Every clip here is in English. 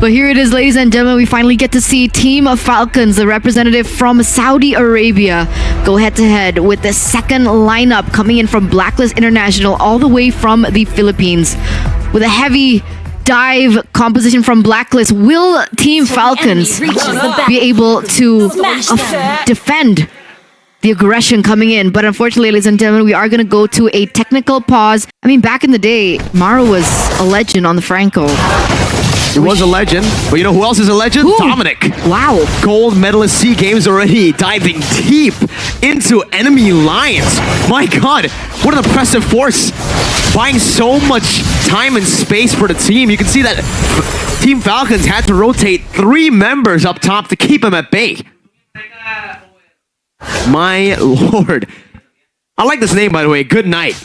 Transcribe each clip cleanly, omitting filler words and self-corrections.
But here it is, ladies and gentlemen. We finally get to see Team Falcons, the representative from Saudi Arabia, go head-to-head with the second lineup coming in from Blacklist International all the way from the Philippines. With a heavy dive composition from Blacklist, will Team Falcons be able to defend the aggression coming in? But unfortunately, ladies and gentlemen, we are going to go to a technical pause. I mean, back in the day, Maro was a legend on the Franco. He was a legend, but you know who else is a legend? Who? Dominic. Wow. Gold medalist SEA Games already diving deep into enemy lines. My God, what an impressive force. Buying so much time and space for the team. You can see that Team Falcons had to rotate 3 members up top to keep him at bay. My Lord. I like this name, by the way. Good Night.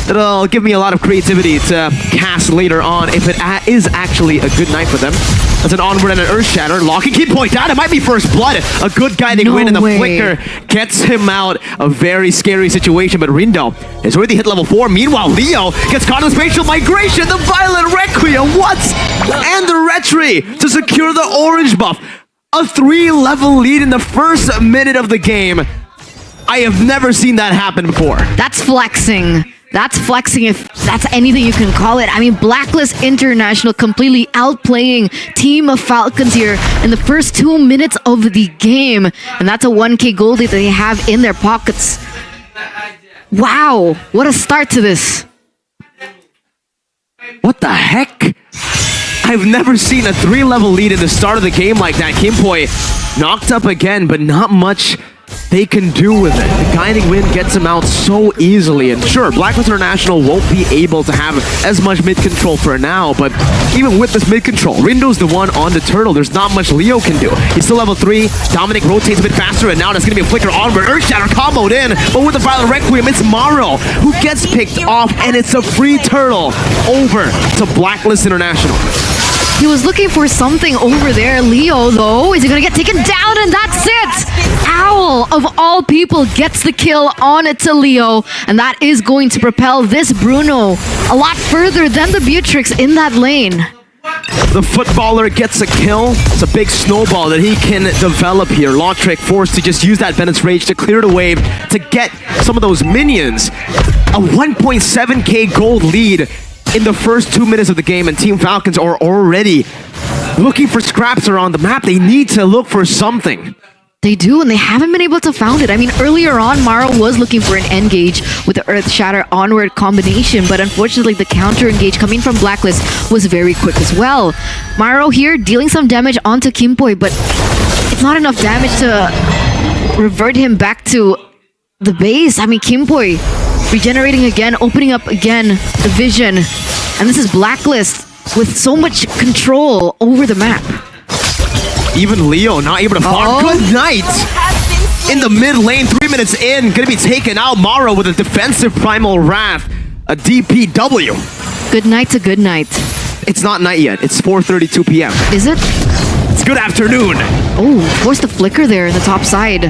It'll give me a lot of creativity to cast later on if it is actually a good night for them. That's an onward and an earth shatter. Locking key point down. It might be first blood. A good guiding win, and the flicker gets him out. A very scary situation, but Rindo has already hit level 4. Meanwhile, Leo gets caught in the spatial migration. The Violent Requiem. What? And the Retry to secure the orange buff. A 3-level lead in the first minute of the game. I have never seen that happen before. That's flexing. That's flexing, if that's anything you can call it. I mean, Blacklist International completely outplaying Team of Falcons here in the first 2 minutes of the game. And that's a 1K gold that they have in their pockets. Wow, what a start to this. What the heck? I've never seen a 3-level lead in the start of the game like that. Kimpoi knocked up again, but not much they can do with it. The guiding wind gets him out so easily, and sure, Blacklist International won't be able to have as much mid-control for now, but even with this mid-control, Rindo's the one on the turtle. There's not much Leo can do. He's still level 3. Dominic rotates a bit faster, and now there's going to be a flicker onward. Earthshatter comboed in, but with the Violent Requiem, it's Maro who gets picked off, and it's a free turtle over to Blacklist International. He was looking for something over there. Leo, though, is he going to get taken down? And that's it! Owl, of all people, gets the kill on it to Leo. And that is going to propel this Bruno a lot further than the Beatrix in that lane. The footballer gets a kill. It's a big snowball that he can develop here. Lautrec forced to just use that Bennett's Rage to clear the wave to get some of those minions. A 1.7k gold lead in the first 2 minutes of the game, and Team Falcons are already looking for scraps around the map. They need to look for something. They do, and they haven't been able to find it. I mean, earlier on, Maro was looking for an engage with the Earth Shatter onward combination, but unfortunately, the counter engage coming from Blacklist was very quick as well. Maro here dealing some damage onto Kimpoi, but it's not enough damage to revert him back to the base. I mean, Kimpoi regenerating again, opening up again the vision. And this is Blacklist with so much control over the map. Even Leo not able to farm. Good Night in the mid lane, 3 minutes in, gonna be taken out. Maro with a defensive Primal Wrath, a DPW. Good night to good night. It's not night yet, it's 4:32 p.m. Is it? It's good afternoon. Oh, forced the flicker there in the top side.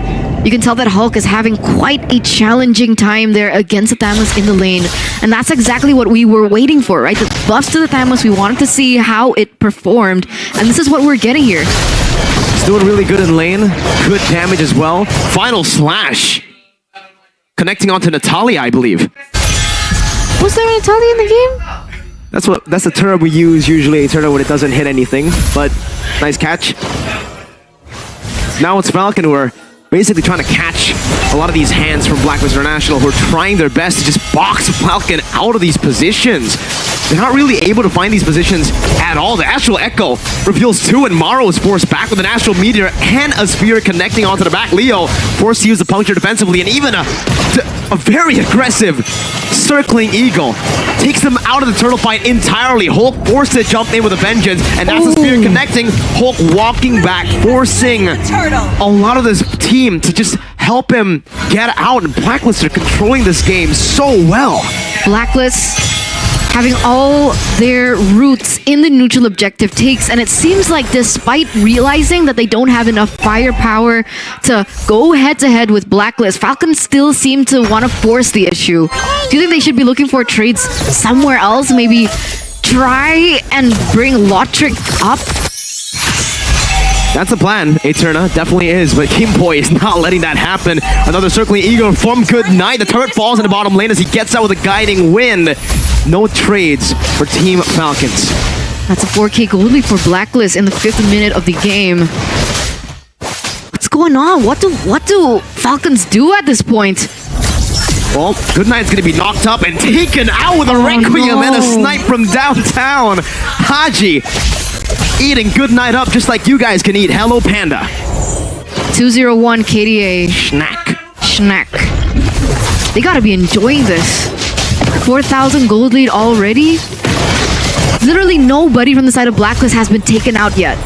You can tell that Hulk is having quite a challenging time there against the Thanos in the lane. And that's exactly what we were waiting for, right? The buffs to the Thanos, we wanted to see how it performed. And this is what we're getting here. He's doing really good in lane. Good damage as well. Final slash. Connecting onto Natalia, I believe. Was there a Natalia in the game? That's the term we use usually, a turn when it doesn't hit anything. But nice catch. Now it's Falcon who are basically trying to catch a lot of these hands from Blacklist International, who are trying their best to just box Falcon out of these positions. They're not really able to find these positions at all. The Astral Echo reveals 2, and Maro is forced back with an Astral Meteor and a Sphere connecting onto the back. Leo forced to use the Puncture defensively, and even a very aggressive Circling Eagle takes them out of the turtle fight entirely. Hulk forced to jump in with a vengeance, and that's the Sphere connecting. Hulk walking back, forcing a lot of this team to just help him get out, and Blacklist are controlling this game so well. Blacklist having all their roots in the neutral objective takes, and it seems like despite realizing that they don't have enough firepower to go head-to-head with Blacklist, Falcons still seem to want to force the issue. Do you think they should be looking for trades somewhere else? Maybe try and bring Lotric up? That's the plan, Eterna, definitely is, but Kimboy is not letting that happen. Another circling eagle from Good Night. The turret falls in the bottom lane as he gets out with a guiding wind. No trades for Team Falcons. That's a 4K gold lead for Blacklist in the 5th minute of the game. What's going on? What do Falcons do at this point? Well, Good Night's gonna be knocked up and taken out with a Requiem and a snipe from downtown. Haji eating Good Night up just like you guys can eat. Hello, Panda. 201 KDA. Schnack. They gotta be enjoying this. 4,000 gold lead already? Literally nobody from the side of Blacklist has been taken out yet.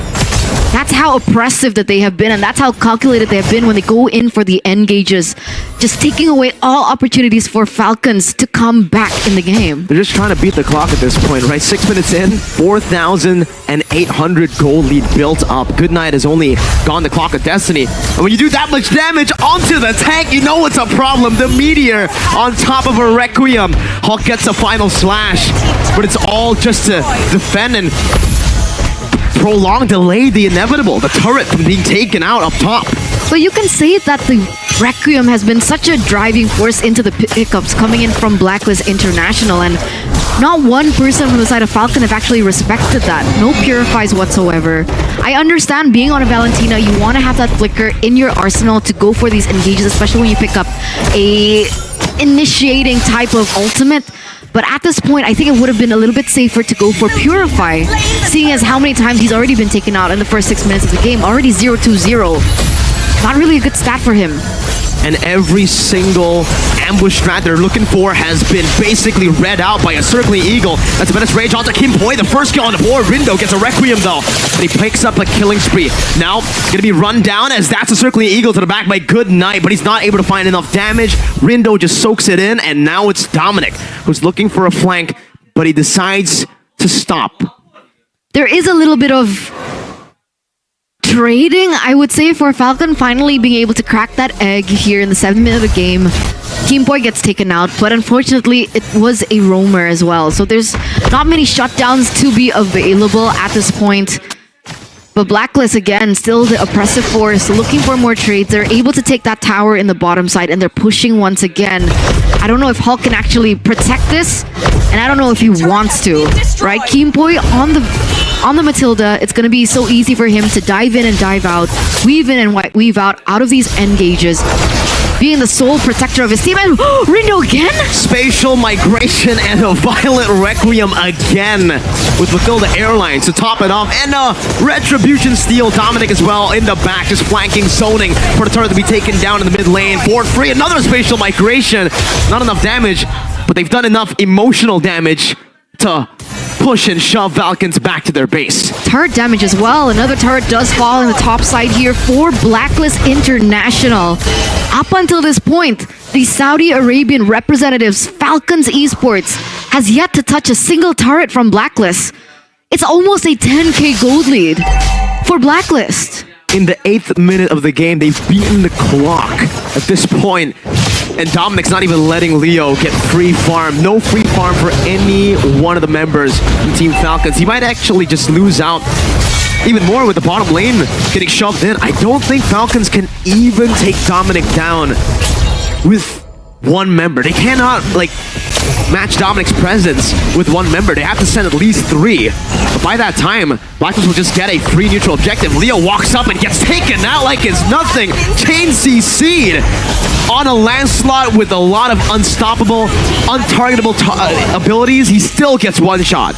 That's how oppressive that they have been, and that's how calculated they have been when they go in for the engages. Just taking away all opportunities for Falcons to come back in the game. They're just trying to beat the clock at this point, right? 6 minutes in, 4,800 gold lead built up. Good Night has only gone the clock of destiny. And when you do that much damage onto the tank, you know it's a problem. The Meteor on top of a Requiem. Hulk gets a final slash, but it's all just to defend and prolong, delay the inevitable. The turret from being taken out up top. But you can say that the Requiem has been such a driving force into the pickups coming in from Blacklist International, and not one person from the side of Falcon have actually respected that. No purifies whatsoever. I understand being on a Valentina, you want to have that flicker in your arsenal to go for these engages, especially when you pick up a initiating type of ultimate. But at this point, I think it would have been a little bit safer to go for Purify, seeing as how many times he's already been taken out in the first 6 minutes of the game. Already 0-2-0. Not really a good stat for him. And every single ambush strat they're looking for has been basically read out by a circling eagle. That's a Menace Rage onto Kimboy. The first kill on the board. Rindo gets a Requiem though, and he picks up a killing spree. Now, gonna be run down as that's a circling eagle to the back by Good Night, but he's not able to find enough damage. Rindo just soaks it in, and now it's Dominic, who's looking for a flank, but he decides to stop. There is a little bit of trading, I would say, for Falcon finally being able to crack that egg here in the 7th minute of the game. Kimboy gets taken out, but unfortunately it was a roamer as well. So there's not many shutdowns to be available at this point. But Blacklist, again, still the oppressive force, looking for more trades. They're able to take that tower in the bottom side, and they're pushing once again. I don't know if Hulk can actually protect this, and I don't know if he wants to, right? Kimboy on the Matilda, it's going to be so easy for him to dive in and dive out, weave in and weave out of these engages, being the sole protector of his team. And Rindo again? Spatial migration and a violent Requiem again with Matilda Airlines to top it off. And a Retribution steal. Dominic as well in the back, just flanking, zoning for the turret to be taken down in the mid lane. Board free, another spatial migration. Not enough damage, but they've done enough emotional damage to push and shove Falcons back to their base. Turret damage as well. Another turret does fall in the top side here for Blacklist International. Up until this point, the Saudi Arabian representatives, Falcons Esports, has yet to touch a single turret from Blacklist. It's almost a 10k gold lead for Blacklist. In the 8th minute of the game, they've beaten the clock at this point. And Dominic's not even letting Leo get free farm. No free farm for any one of the members from Team Falcons. He might actually just lose out even more with the bottom lane getting shoved in. I don't think Falcons can even take Dominic down with one member. They cannot, like, match Dominic's presence with one member. They have to send at least 3. But by that time, Blacklist will just get a free neutral objective. Leo walks up and gets taken out like it's nothing. Chain CC'd on a Lancelot with a lot of unstoppable, untargetable abilities. He still gets one shot.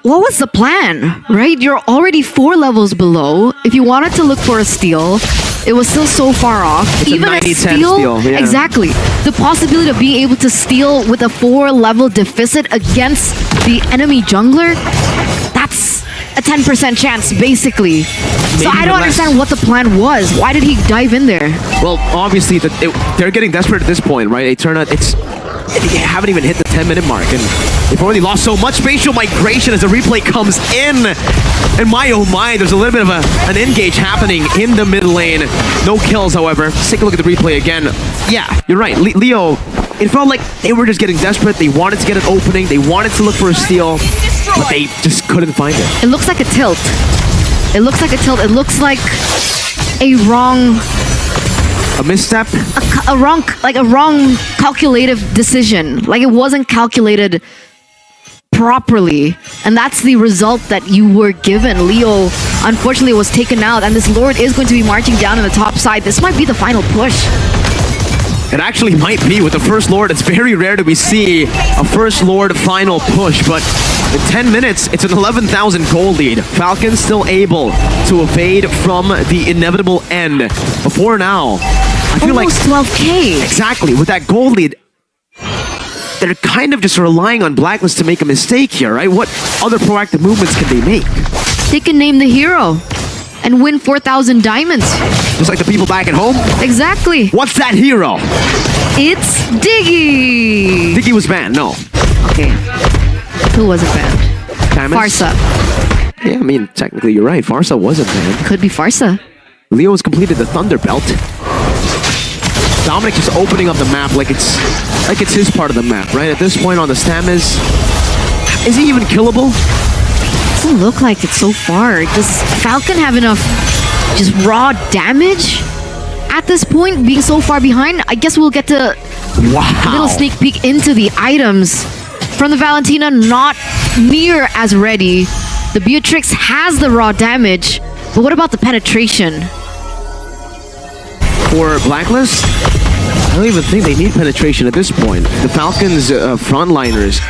What was the plan, right? You're already 4 levels below. If you wanted to look for a steal, it was still so far off. It's even a 90-10 steal. Yeah. Exactly. The possibility of being able to steal with a 4-level deficit against the enemy jungler, that's a 10% chance, basically. So I don't understand what the plan was. Why did he dive in there? Well, obviously, they're getting desperate at this point, right? They haven't even hit the 10-minute mark, and they've already lost so much spatial migration as the replay comes in. And my oh my, there's a little bit of an engage happening in the mid lane. No kills, however. Let's take a look at the replay again. Yeah, you're right. Leo it felt like they were just getting desperate. They wanted to get an opening. They wanted to look for a steal, but they just couldn't find it. It looks like a tilt. It looks like a tilt. It looks like a wrong, A misstep. a wrong calculative decision. Like it wasn't calculated properly, and that's the result that you were given. Leo unfortunately was taken out, and this Lord is going to be marching down on the top side. This might be the final push. It actually might be with the First Lord. It's very rare that we see a First Lord final push, but in 10 minutes, it's an 11,000 gold lead. Falcons still able to evade from the inevitable end. Before now, I feel Almost like 12K. exactly with that gold lead, they're kind of just relying on Blacklist to make a mistake here, right? What other proactive movements can they make? They can name the hero and win 4,000 diamonds. Just like the people back at home? Exactly. What's that hero? It's Diggy. Diggy was banned, no. Okay. Who wasn't banned? Diamonds? Farsa. Yeah, I mean, technically you're right. Farsa wasn't banned. Could be Farsa. Leo has completed the Thunder Belt. Dominic is opening up the map like it's his part of the map, right? At this point on the Stamens, is he even killable? Doesn't look like it so far. Does Falcon have enough just raw damage at this point, being so far behind? I guess we'll get to Wow. a little sneak peek into the items from the Valentina. Not near as ready. The Beatrix has the raw damage, but what about the penetration? For Blacklist, I don't even think they need penetration at this point. The Falcons frontliners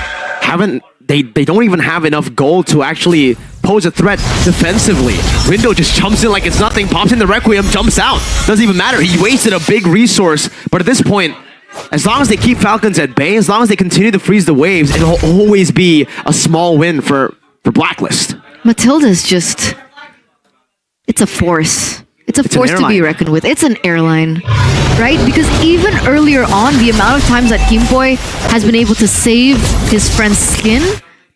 they don't even have enough gold to actually pose a threat defensively. Window just jumps in like it's nothing, pops in the Requiem, jumps out. Doesn't even matter. He wasted a big resource, but at this point, as long as they keep Falcons at bay, as long as they continue to freeze the waves, it'll always be a small win for Blacklist. Matilda's just... It's a force. It's a force to be reckoned with. It's an airline, right? Because even earlier on, the amount of times that Kimboy has been able to save his friend's skin,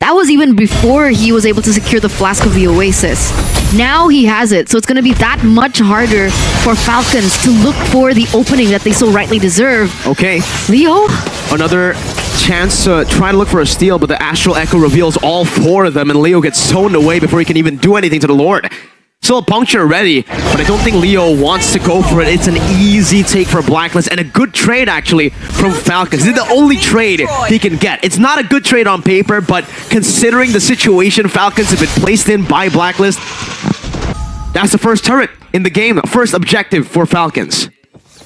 that was even before he was able to secure the Flask of the Oasis. Now he has it, so it's going to be that much harder for Falcons to look for the opening that they so rightly deserve. Okay. Leo? Another chance to try to look for a steal, but the Astral Echo reveals all four of them, and Leo gets zoned away before he can even do anything to the Lord. Still a puncture ready, but I don't think Leo wants to go for it. It's an easy take for Blacklist, and a good trade, actually, from Falcons. This is the only trade he can get. It's not a good trade on paper, but considering the situation Falcons have been placed in by Blacklist, that's the first turret in the game, first objective for Falcons.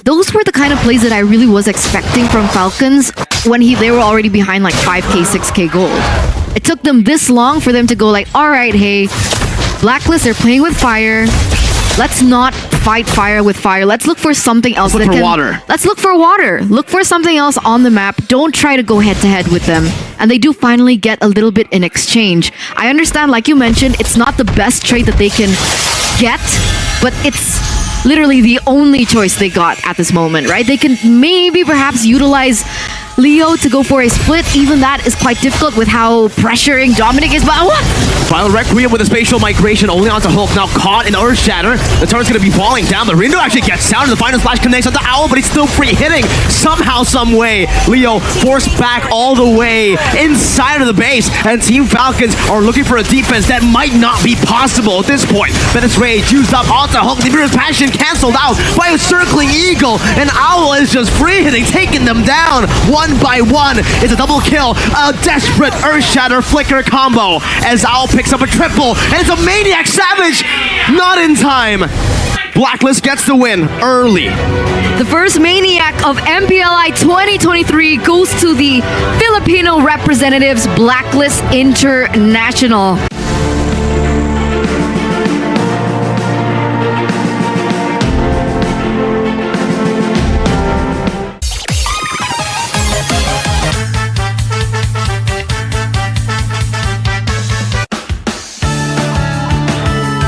Those were the kind of plays that I really was expecting from Falcons when they were already behind like 5K, 6K gold. It took them this long for them to go like, all right, hey, Blacklist, they're playing with fire. Let's not fight fire with fire. Let's look for something else. Let's look for water. Let's look for water. Look for something else on the map. Don't try to go head-to-head with them. And they do finally get a little bit in exchange. I understand, like you mentioned, it's not the best trade that they can get, but it's literally the only choice they got at this moment, right? They can maybe perhaps utilize Leo to go for a split. Even that is quite difficult with how pressuring Dominic is. But what? Final Requiem with a spatial migration only onto Hulk, now caught in Earth Shatter. The turret's gonna be falling down. The Rindo actually gets down, and the final slash connects onto Owl, but he's still free hitting. Somehow, some way, Leo forced back all the way inside of the base, and Team Falcons are looking for a defense that might not be possible at this point. Bennett's Rage used up onto Hulk. The Imperial's Passion canceled out by a circling Eagle, and Owl is just free hitting, taking them down one by one. It's a double kill, a desperate Earth Shatter Flicker combo as Owl picks up a triple, and it's a Maniac Savage! Not in time. Blacklist gets the win early. The first Maniac of MPLI 2023 goes to the Filipino representatives, Blacklist International.